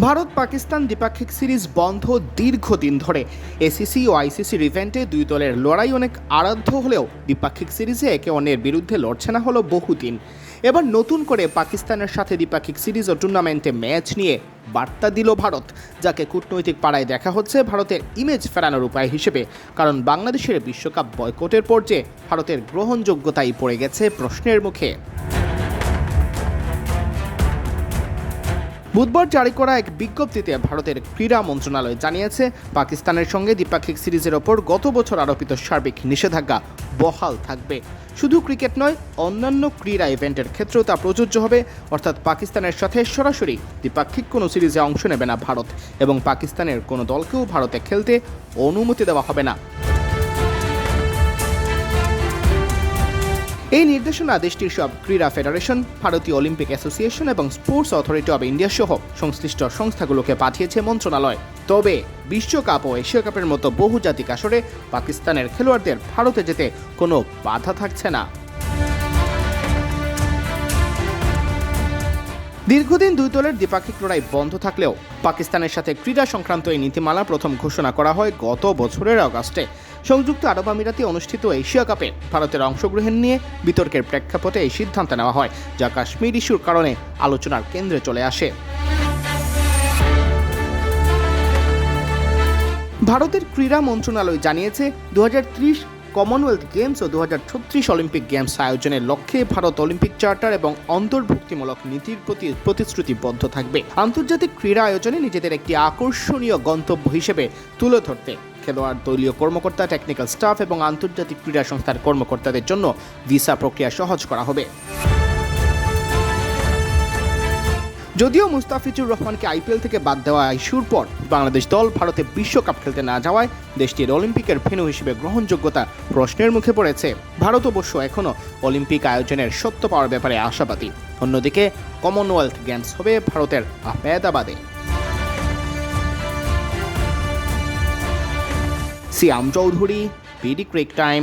ভারত পাকিস্তান দ্বিপাক্ষিক সিরিজ বন্ধ দীর্ঘদিন ধরে। এসিসি ও আইসিসির ইভেন্টে দুই দলের লড়াই অনেক আরাধ্য হলেও দ্বিপাক্ষিক সিরিজে একে অন্যের বিরুদ্ধে লড়ছে না হলো বহুদিন। এবার নতুন করে পাকিস্তানের সাথে দ্বিপাক্ষিক সিরিজ ও টুর্নামেন্টে ম্যাচ নিয়ে বার্তা দিল ভারত, যাকে কূটনৈতিক পাড়ায় দেখা হচ্ছে ভারতের ইমেজ ফেরানোর উপায় হিসেবে। কারণ বাংলাদেশের বিশ্বকাপ বয়কটের পর যে ভারতের গ্রহণযোগ্যতাই পড়ে গেছে প্রশ্নের মুখে। বুধবার জারি করা এক বিজ্ঞপ্তিতে ভারতের ক্রীড়া মন্ত্রণালয় জানিয়েছে, পাকিস্তানের সঙ্গে দ্বিপাক্ষিক সিরিজের ওপর গত বছর আরোপিত সার্বিক নিষেধাজ্ঞা বহাল থাকবে। শুধু ক্রিকেট নয়, অন্যান্য ক্রীড়া ইভেন্টের ক্ষেত্রেও তা প্রযোজ্য হবে। অর্থাৎ পাকিস্তানের সাথে সরাসরি দ্বিপাক্ষিক কোনো সিরিজে অংশ নেবে না ভারত, এবং পাকিস্তানের কোনো দলকেও ভারতে খেলতে অনুমতি দেওয়া হবে না। এই নির্দেশনা দেশটির সব ক্রীড়া ফেডারেশন, ভারতীয় অলিম্পিক অ্যাসোসিয়েশন এবং স্পোর্টস অথরিটি অব ইন্ডিয়া সহ সংশ্লিষ্ট সংস্থাগুলোকে পাঠিয়েছে মন্ত্রণালয়। তবে বিশ্বকাপ ও এশিয়া কাপের মতো বহুজাতিক আসরে পাকিস্তানের খেলোয়াড়দের ভারতে যেতে কোনো বাধা থাকছে না। দীর্ঘদিন দুই দলের দ্বিপাক্ষিক লড়াই বন্ধ থাকলেও পাকিস্তানের সাথে ক্রীড়া সংক্রান্ত এই নীতিমালা প্রথম ঘোষণা করা হয় গত বছরের আগস্টে। সংযুক্ত আরব আমিরাতে অনুষ্ঠিত এশিয়া কাপে ভারতের অংশগ্রহণ নিয়ে বিতর্কের প্রেক্ষাপটে এই সিদ্ধান্ত নেওয়া হয়, যা কাশ্মীর ইস্যুর কারণে আলোচনার কেন্দ্রে চলে আসে। ভারতের ক্রীড়া মন্ত্রণালয় জানিয়েছে, 2030 কমনওয়েলথ গেমস ও 2036 অলিম্পিক গেমস আয়োজনের লক্ষ্যে ভারত অলিম্পিক চার্টার এবং অন্তর্ভুক্তিমূলক নীতির প্রতি প্রতিশ্রুতিবদ্ধ থাকবে। আন্তর্জাতিক ক্রীড়া আয়োজনে নিজেদের একটি আকর্ষণীয় গন্তব্য হিসেবে তুলে ধরতে খেলোয়াড়, দলীয় কর্মকর্তা, টেকনিক্যাল স্টাফ এবং আন্তর্জাতিক ক্রীড়া সংস্থার কর্মকর্তাদের জন্য ভিসা প্রক্রিয়া সহজ করা হবে। যদিও মুস্তাফিজুর রহমানকে আইপিএল থেকে বাদ দেওয়া ইস্যুর পর বাংলাদেশ দল ভারতে বিশ্বকাপ খেলতে না যাওয়ায় দেশটির অলিম্পিকের ভেন্যু হিসেবে গ্রহণযোগ্যতা প্রশ্নের মুখে পড়েছে। ভারত অবশ্য এখনও অলিম্পিক আয়োজনের সত্য পাওয়ার ব্যাপারে আশাবাদী। অন্যদিকে কমনওয়েলথ গেমস হবে ভারতের আহমেদাবাদে। সিয়াম চৌধুরী, বিডি ক্রিক টাইম।